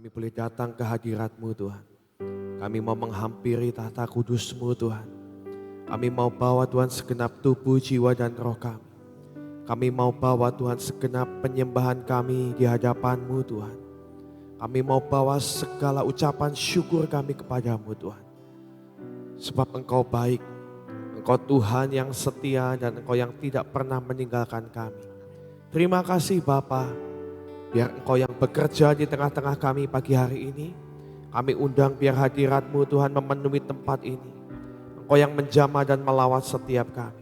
Kami boleh datang ke hadirat-Mu Tuhan. Kami mau menghampiri tahta kudus-Mu Tuhan. Kami mau bawa Tuhan segenap tubuh, jiwa dan roh kami. Kami mau bawa Tuhan segenap penyembahan kami di hadapan-Mu Tuhan. Kami mau bawa segala ucapan syukur kami kepadamu Tuhan. Sebab Engkau baik, Engkau Tuhan yang setia dan Engkau yang tidak pernah meninggalkan kami. Terima kasih Bapa, biar Engkau yang bekerja di tengah-tengah kami pagi hari ini. Kami undang biar hadirat-Mu Tuhan memenuhi tempat ini. Engkau yang menjamah dan melawat setiap kami.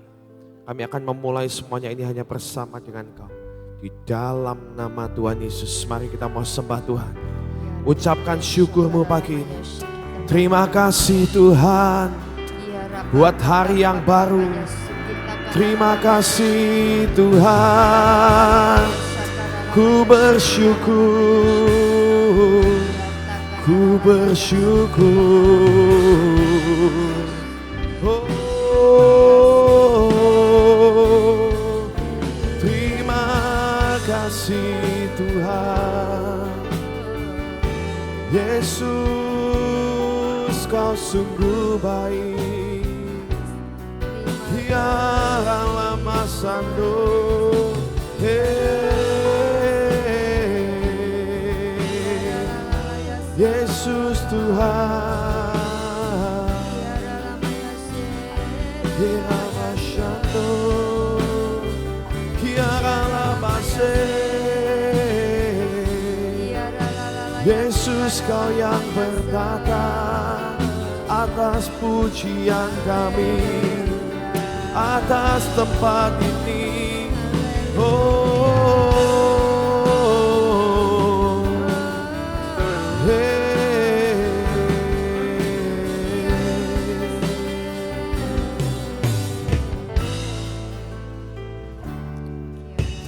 Kami akan memulai semuanya ini hanya bersama dengan Engkau. Di dalam nama Tuhan Yesus, mari kita mau sembah Tuhan. Ucapkan syukur-Mu pagi ini. Terima kasih Tuhan buat hari yang baru. Terima kasih Tuhan. Ku bersyukur. Ku bersyukur. Oh, terima kasih Tuhan. Yesus, Kau sungguh baik. Ya lama sando. Yesus Tuhan. Kira masyado. Kira labase. Yesus, Kau yang bertata atas pujian kami, atas tempat ini. Oh, hey.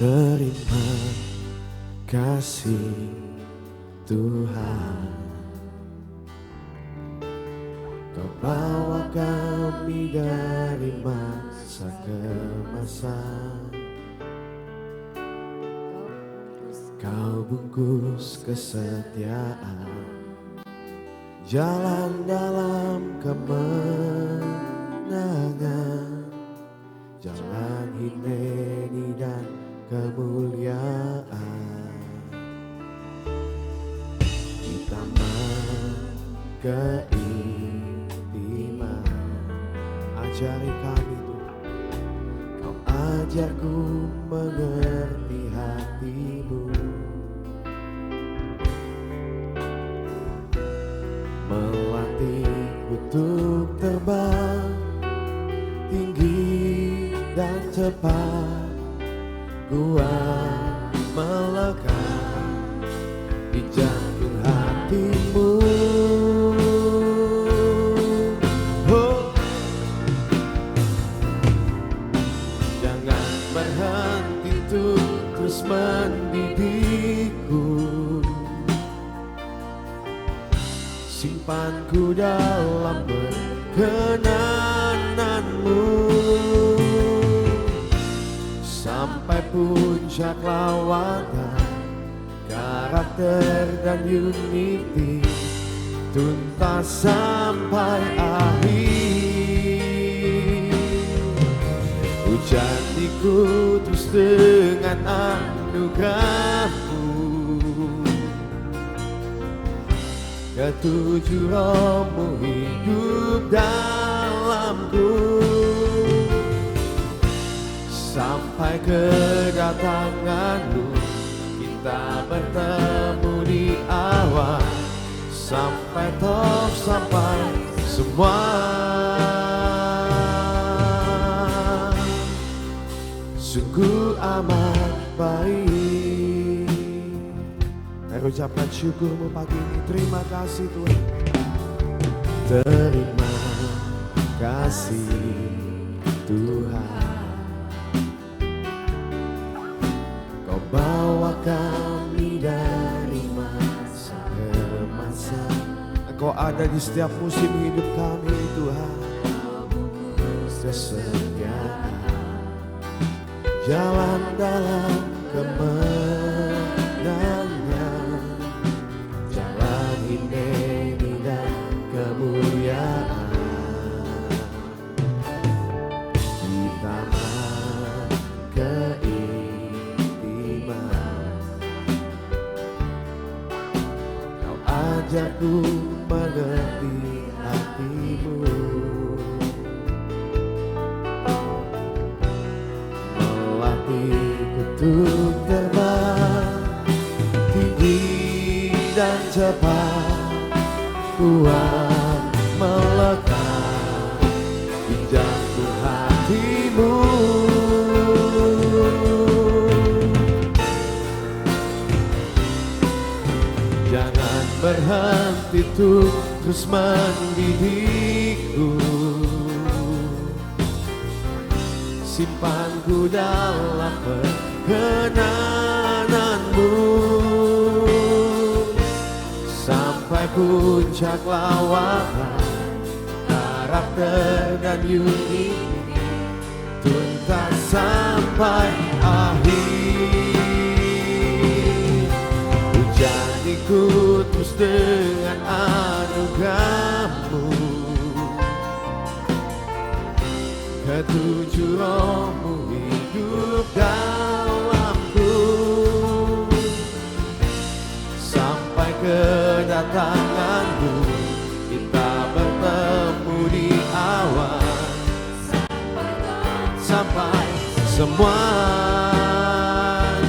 Terima kasih Tuhan, Kau bawa kami dari masa ke masa. Kau bungkus kesetiaan, jalan dalam kemenangan, jalan himeni dan kemuliaan. Keiman, ajari kami Tuhan. Kau ajarku mengerti hati-Mu, melatihku untuk terbang tinggi dan cepat, kuat melekat di jantung hati-Mu. Mendidikku, simpanku dalam perkenanan-Mu, sampai puncak lawatan karakter dan unity, tuntas sampai akhir. Hujan dikutus dengan anugerah-Mu, ketujuh roh-Mu hidup dalamku, sampai kedatangan-Mu kita bertemu di awal, sampai top sampai semua. Sungguh amat baik. Mari ucapkan syukur-Mu pagi ini. Terima kasih Tuhan. Terima kasih Tuhan, Kau bawa kami dari masa ke masa. Engkau ada di setiap musim hidup kami Tuhan. Kesetiaan, jalan dalam kemenangan, jalan ku mengerti hatimu, melatihku untuk terbang tinggi dan cepat, kuat melekat di jantung hatimu. Jangan berhenti tuh terus mendidikku, simpan ku dalam perkenananmu, sampai puncak lawatan karakter dan unity, tuntas sampai akhir. Hujan terus dengan anugerahmu, ketujuh rohmu hidup dalamku, sampai kedatanganmu kita bertemu di awan, sampai semua.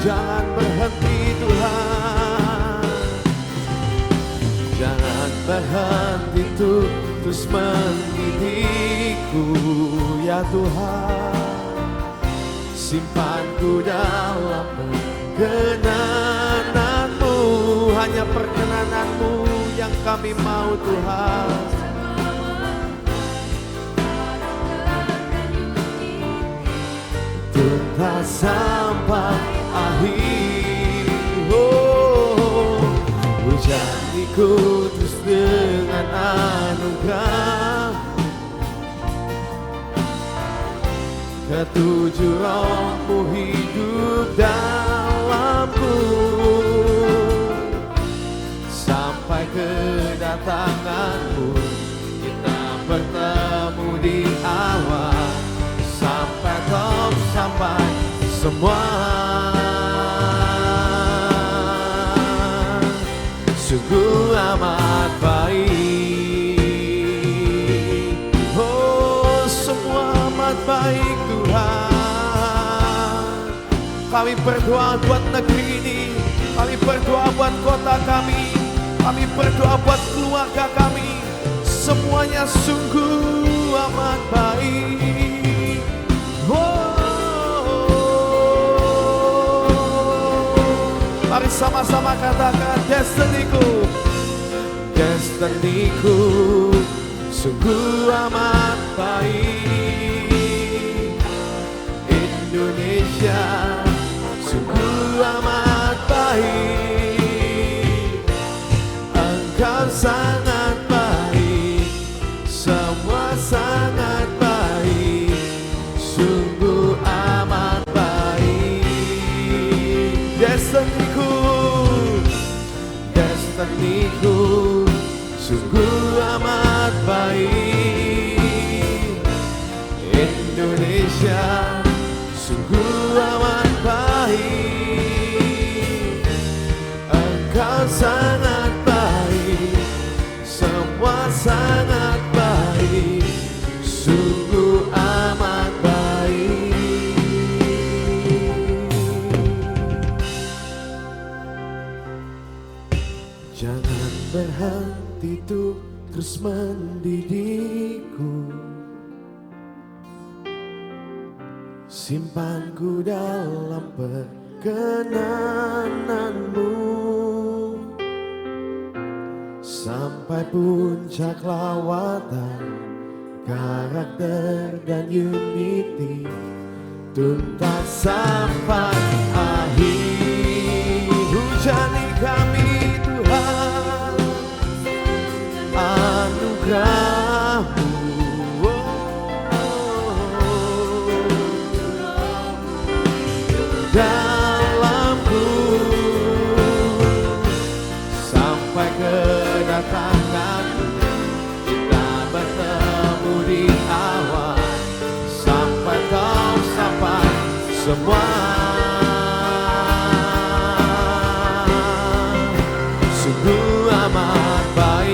Jangan berhenti Tuhan, jangan berhenti tuh terus mendidikku ya Tuhan, simpan ku dalam perkenananmu, hanya perkenananmu yang kami mau Tuhan. Tuntas sampai akhir. Oh, hujaniku terus dengan anugerah, ketujuh rohmu hidup dalamku, sampai kedatanganmu kita bertemu di awal, sampai top, sampai semua. Sungguh amat baik, oh semua amat baik Tuhan. Kami berdoa buat negeri ini, kami berdoa buat kota kami berdoa buat keluarga kami, semuanya sungguh amat baik. Mari sama-sama katakan destiniku, destiniku sungguh amat baik. Indonesia sungguh amat baik. Engkau sangat baik, semua sangat baik, sungguh amat baik. Destiniku, destiniku sungguh amat baik. Indonesia sungguh amat baik. Engkau sangat baik, semua sangat baik, sungguh amat baik. Jangan berhenti tuh terus mendidikku, simpan ku dalam perkenananmu, sampai puncak lawatan karakter dan unity, tuntas sampai akhir. Hujani kami Tuhan anugerah-Mu, dalamku, sampai kedatangan-Mu kita bertemu di awal, sampai Kau sampai semua. Sungguh amat baik.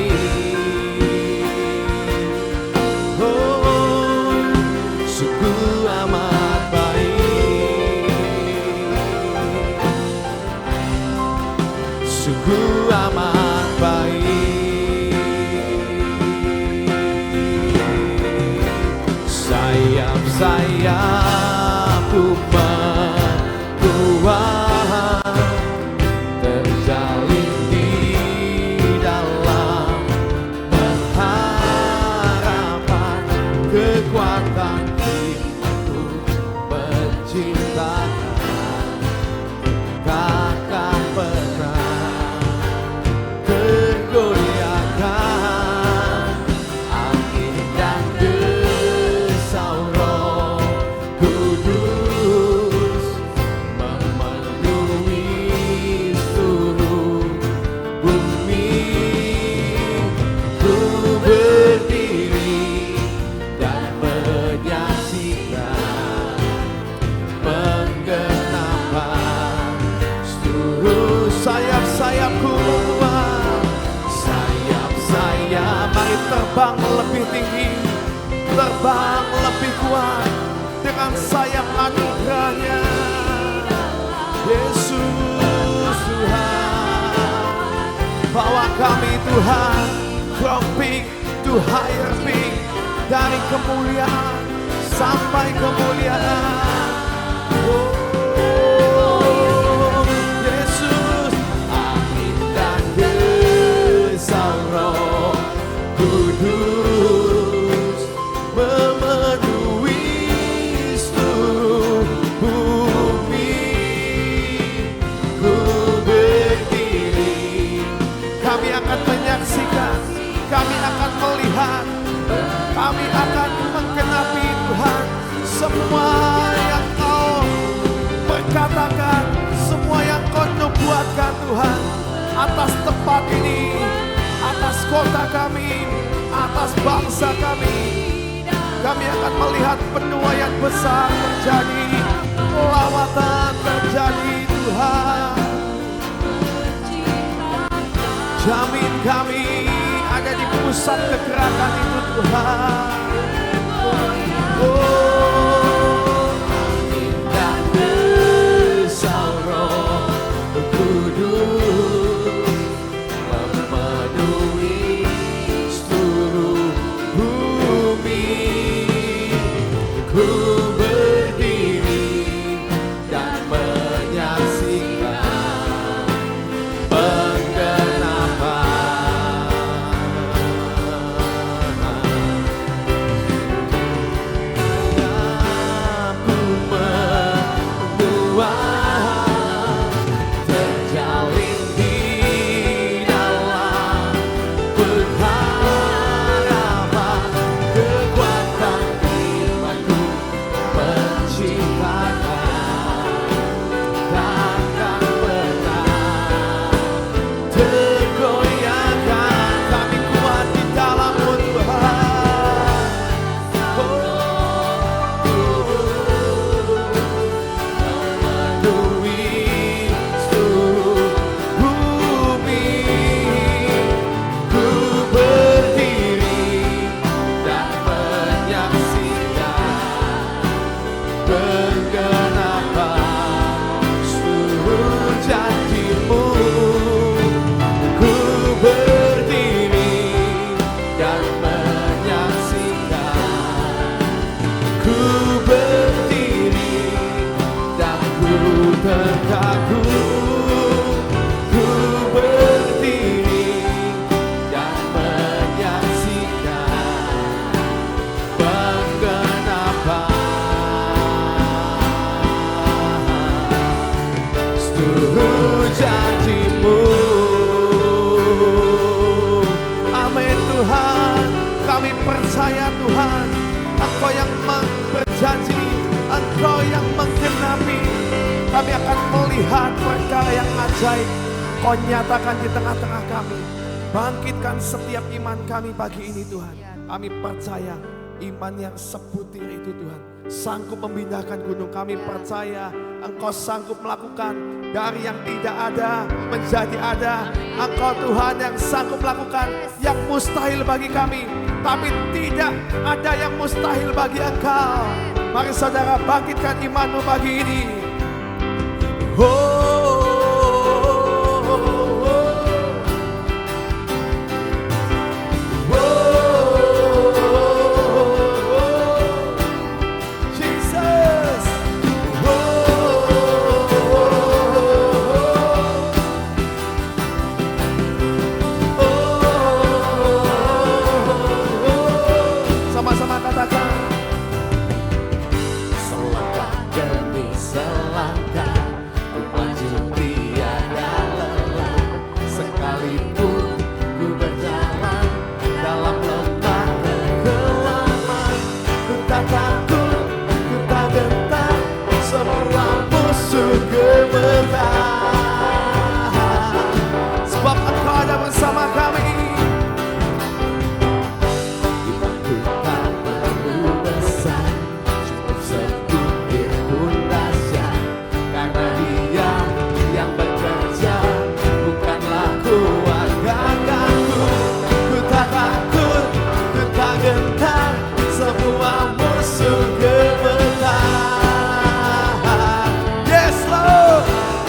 terbang lebih kuat dengan sayap anugerahnya. Yesus Tuhan, bawa kami Tuhan from peak to higher peak, dari kemuliaan sampai kemuliaan. Oh, Yesus, angin dan desau Roh Kudus memenuhi seluruh bumi. Ku berdiri, kami akan menyaksikan, kami akan melihat, kami akan menggenapi Tuhan semua yang Kau perkatakan, semua yang Kau nubuatkan Tuhan, atas tempat ini, atas kota kami, atas bangsa kami. Kami akan melihat penuaian besar terjadi, lawatan terjadi Tuhan. Jamin kami ada di pusat kegerakan itu Tuhan. Oh, angin dan desau Roh Kudus memenuhi seluruh bumi. Ku berdiri dan menyaksikan penggenapan. Aku menguat, terjalin di dalam pengharapan, kekuatan imanku menciptakan, takkan pernah tergoyahkan. Kami kuat di dalam-Mu Tuhan. Memenuhi seluruh bumi. Ku berdiri dan menyaksikan penggenapan seluruh janji-Mu. Ku berdiri dan menyaksikan, ku berdiri dan ku terkagum. Ku berdiri dan menyaksikan penggenapan seluruh janji-Mu. Amin Tuhan, kami percaya Tuhan, Engkau yang berjanji, Engkau yang menggenapi. Kami akan melihat perkara yang ajaib Kau nyatakan di tengah-tengah kami. Bangkitkan setiap iman kami pagi ini Tuhan. Kami percaya iman yang sebutir itu Tuhan sanggup memindahkan gunung. Kami percaya Engkau sanggup melakukan dari yang tidak ada menjadi ada. Engkau Tuhan yang sanggup melakukan yang mustahil bagi kami, tapi tidak ada yang mustahil bagi Engkau. Mari saudara bangkitkan imanmu pagi ini. Sama-sama katakan selangkah demi selangkah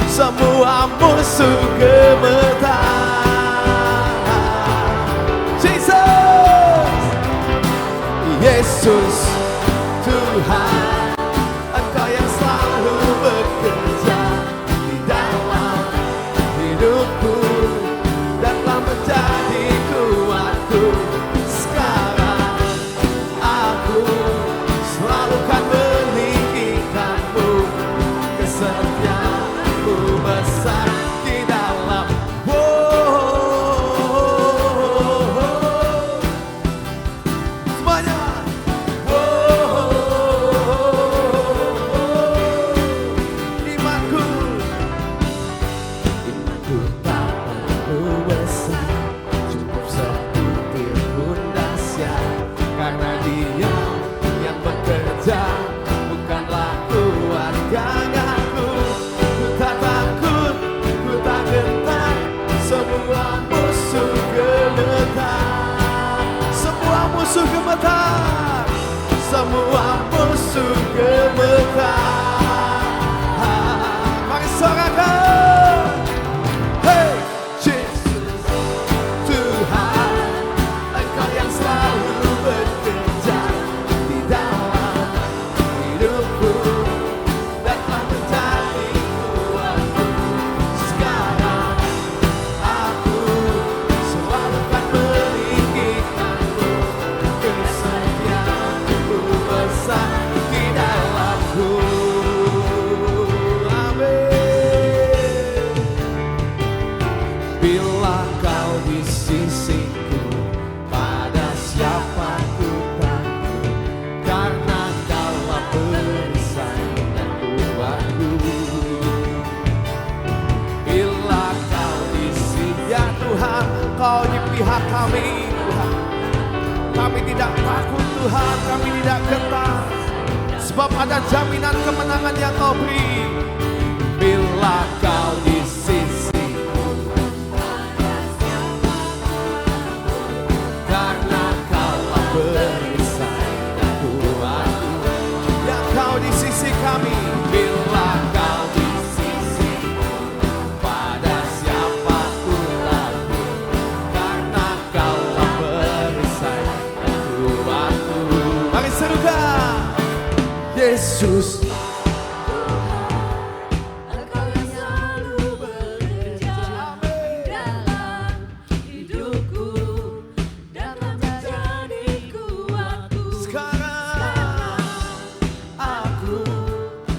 semua musuh gemetar. Jesus, Yesus Tuhan, Engkau yang selalu bekerja di dalam hidupku dan telah menjadi kuatku. Sekarang aku selalu kan meninggikanmu, kesetiaanmu besar di dalam. Semuanya. Imanku tak perlu besar, cukup sebutir pun dahsyat, karena Dia yang bekerja, bukanlah kuat gagahku. Ku tak takut, ku tak gentar, semua musuh gemetar. Semua musuh gemetar, semua musuh gemetar. Mari sorakan, hey Jesus Tuhan, Engkau yang selalu bekerja di dalam hidupku dan telah menjadi kuatku. Sekarang aku selalu kan meninggikanmu, kesetiaanmu besar di dalamku. Amin. Bila Kau di sisiku, pada siapa ku takut, karena Kaulah perisai dan kuatku. Bila Kau di sisi, ya Tuhan, Kau di pihak kami, Tuhan. Kami tidak takut, Tuhan, kami tidak gentar, sebab ada jaminan kemenangan yang Kau beri. Bila Kau di sisiku, karena Kaulah perisai dan kuatku. Ya Kau di sisi kami, bila Kau di sisiku, pada siapa ku takut, karena Kaulah perisai dan kuatku. Mari serukan, Yesus Engkau yang selalu bekerja dalam hidupku dan menjadi kuatku. sekarang. Aku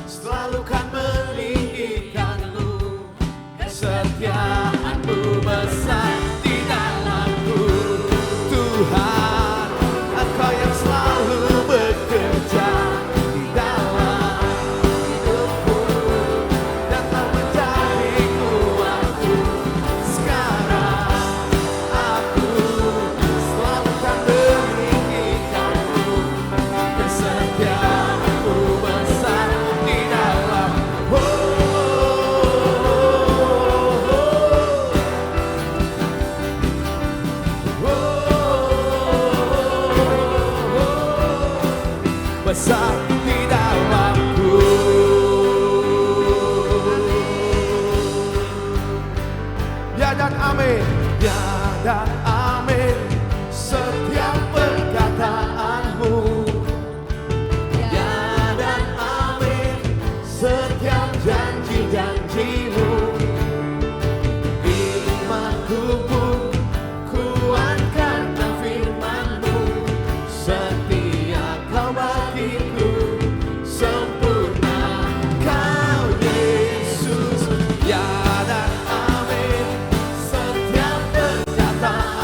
selalu kan meninggikanmu, kesetiaanmu besar di dalamku. Tuhan, Engkau yang selalu bekerja di dalam hidupku dan telah menjadi kuatku. Sekarang aku selalu kan meninggikanmu, kesetiaanmu besar di dalam. Besar di dalamku. Ya dan amin, ya dan amin, setiap perkataanmu. Ya dan amin, setiap janji-janjimu. Imanku pun kuat karena firman-Mu. Setia Kau bagiku, sempurna Kau Yesus. Ya dan amin, setiap perkataan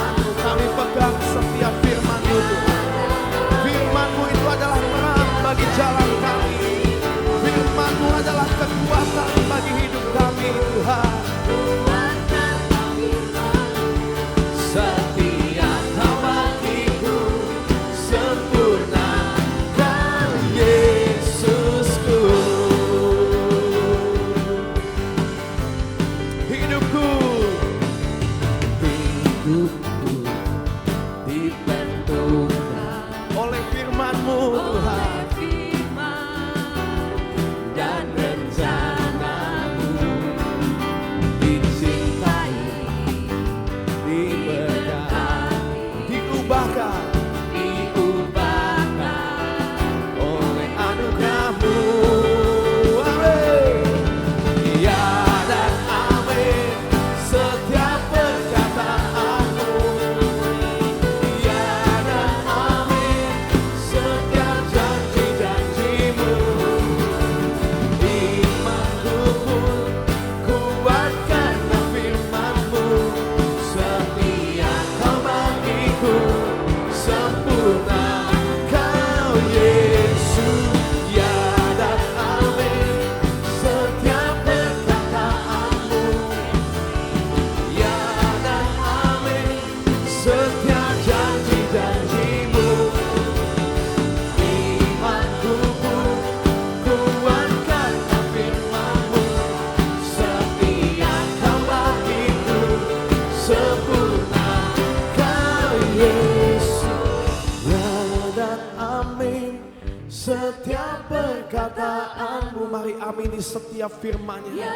perkataan-Mu. Mari amini setiap firman-Nya.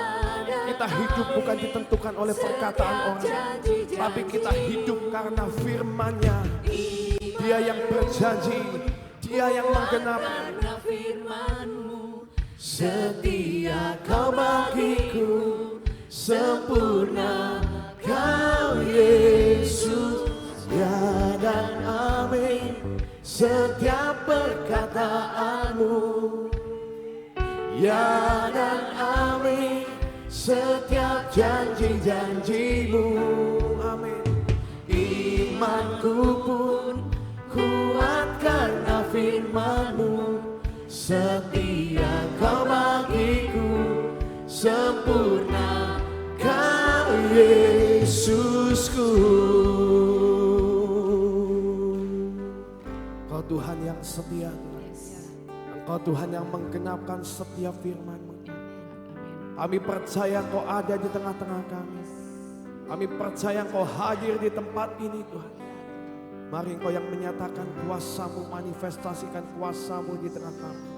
Kita hidup bukan ditentukan oleh perkataan orang, tapi kita hidup karena firman-Nya. Dia yang berjanji, Dia yang menggenapi. Karena firman-Mu Setia Kau bagiku, sempurna Kau Yesus. Ya dan amin setiap perkataan-Mu. Ya dan amin setiap janji-janji-Mu. Amin. Imanku pun kuat karena firman-Mu. Setia Kau bagiku, sempurna Kau Yesusku. Kau Tuhan yang setia, Engkau Tuhan yang menggenapkan setiap firman-Mu. Kami percaya Kau ada di tengah-tengah kami. Kami percaya Kau hadir di tempat ini Tuhan. Mari Engkau yang menyatakan kuasa-Mu, manifestasikan kuasa-Mu di tengah kami.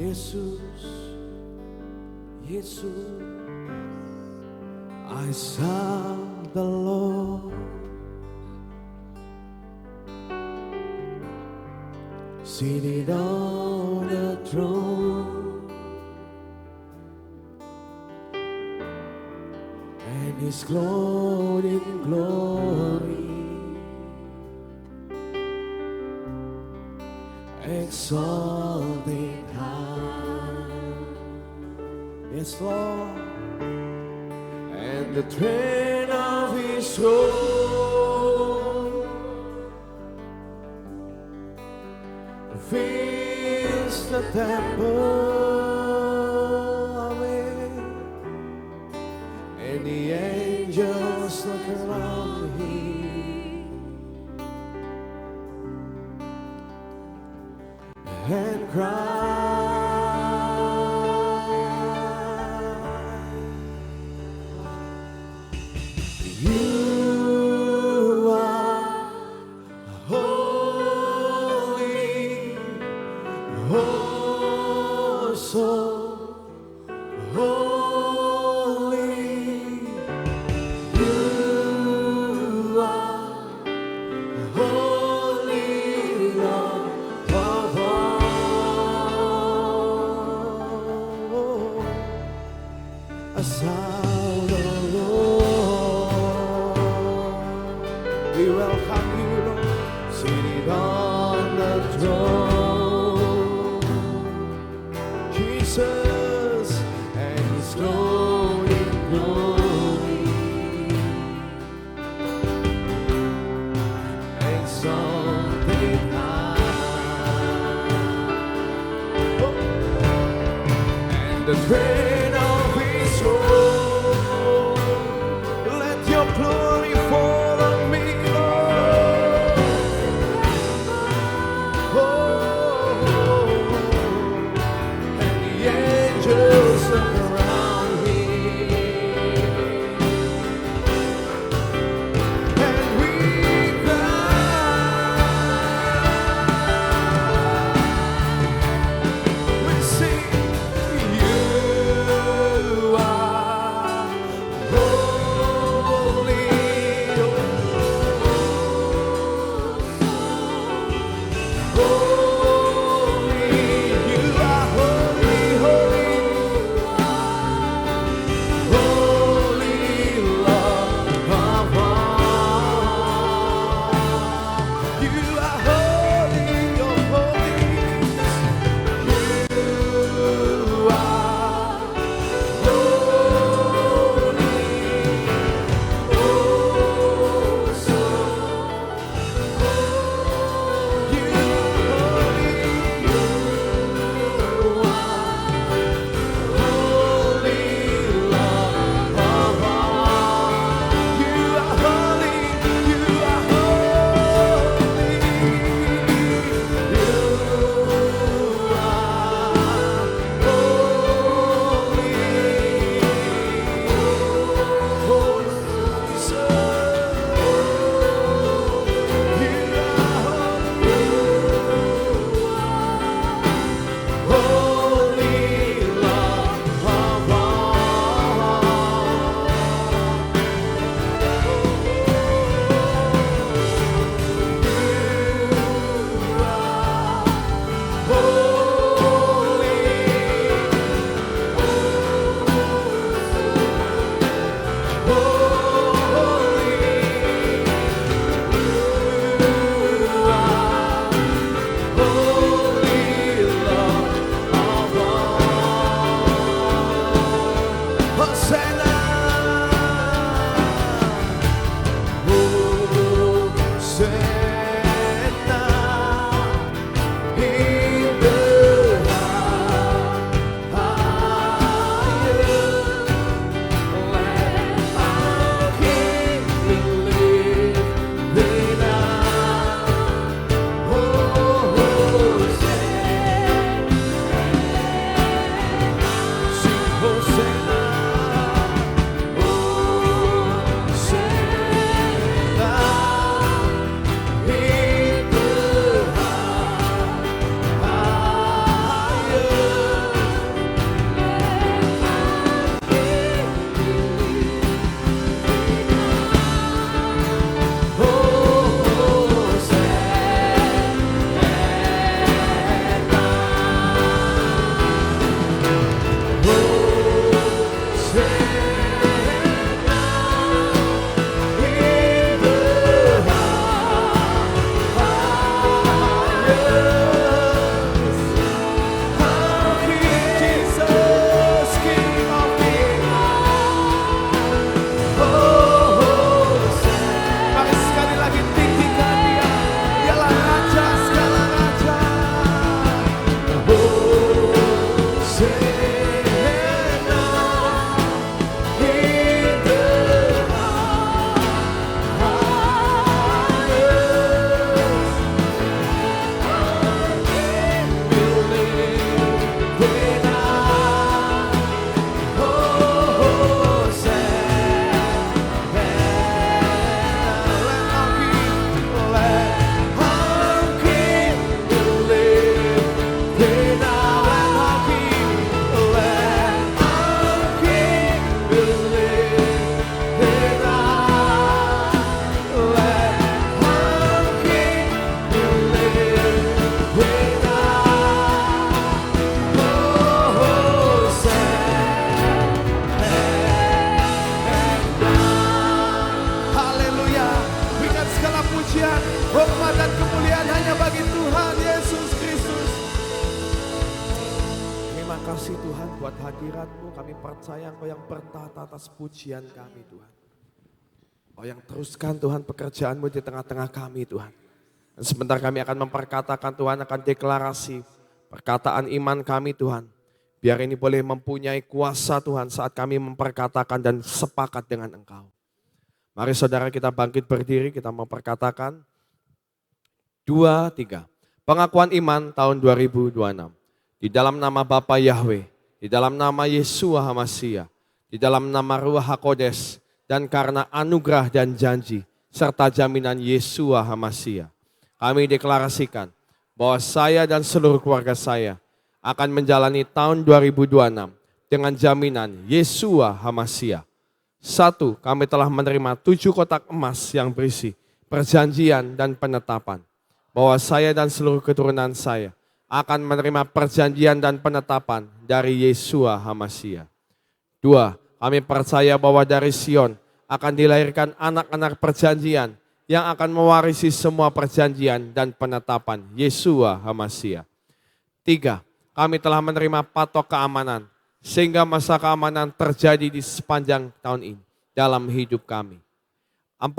Yesus, Yesus. I saw the Lord seated on the throne, and His glory in glory, exalted high. Yes, Lord. And the train of His throne fills the temple. Amen. And the angels look around Him and cry. You are holy, oh so holy. You are holy, Lord of all. A sound of we welcome You, Lord, seated on the throne, Jesus, and His glory, glory, exalted high, oh. And the train of His throne, let Your glory fall on me. Hormat dan kemuliaan hanya bagi Tuhan Yesus Kristus. Terima kasih Tuhan buat hadirat-Mu. Kami percaya Engkau yang bertata atas pujian kami Tuhan. Engkau yang teruskan Tuhan pekerjaan-Mu di tengah-tengah kami Tuhan. Dan sebentar kami akan memperkatakan Tuhan, akan deklarasi perkataan iman kami Tuhan. Biar ini boleh mempunyai kuasa Tuhan saat kami memperkatakan dan sepakat dengan Engkau. Mari saudara kita bangkit berdiri, kita memperkatakan 2, 3. Pengakuan iman tahun 2026. Di dalam nama Bapa Yahweh, di dalam nama Yeshua HaMashiach, di dalam nama Ruach HaKodes, dan karena anugerah dan janji, serta jaminan Yeshua HaMashiach. Kami deklarasikan bahwa saya dan seluruh keluarga saya akan menjalani tahun 2026 dengan jaminan Yeshua HaMashiach. 1. Kami telah menerima 7 kotak emas yang berisi perjanjian dan penetapan. Bahwa saya dan seluruh keturunan saya akan menerima perjanjian dan penetapan dari Yeshua HaMashiach. 2. Kami percaya bahwa dari Sion akan dilahirkan anak-anak perjanjian yang akan mewarisi semua perjanjian dan penetapan Yeshua HaMashiach. 3. Kami telah menerima patok keamanan sehingga masa keamanan terjadi di sepanjang tahun ini dalam hidup kami. 4.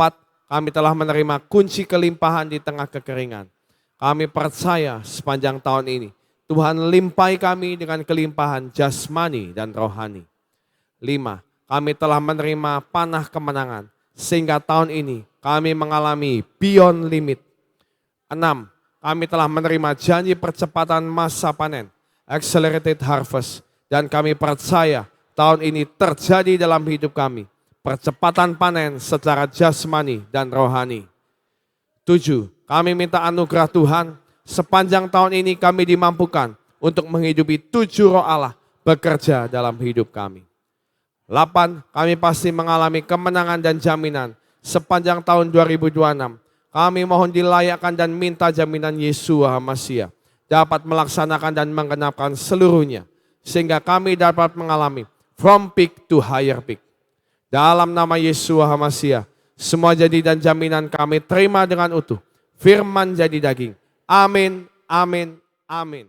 Kami telah menerima kunci kelimpahan di tengah kekeringan. Kami percaya sepanjang tahun ini Tuhan limpahi kami dengan kelimpahan jasmani dan rohani. 5. Kami telah menerima panah kemenangan sehingga tahun ini kami mengalami beyond limit. 6. Kami telah menerima janji percepatan masa panen, accelerated harvest, dan kami percaya tahun ini terjadi dalam hidup kami. Percepatan panen secara jasmani dan rohani. 7. Kami minta anugerah Tuhan, sepanjang tahun ini kami dimampukan untuk menghidupi 7 roh Allah bekerja dalam hidup kami. 8. Kami pasti mengalami kemenangan dan jaminan sepanjang tahun 2026. Kami mohon dilayakkan dan minta jaminan Yeshua HaMashiach dapat melaksanakan dan menggenapkan seluruhnya, sehingga kami dapat mengalami from peak to higher peak. Dalam nama Yeshua HaMashiach, semua janji dan jaminan kami terima dengan utuh. Firman jadi daging. Amin, amin, amin.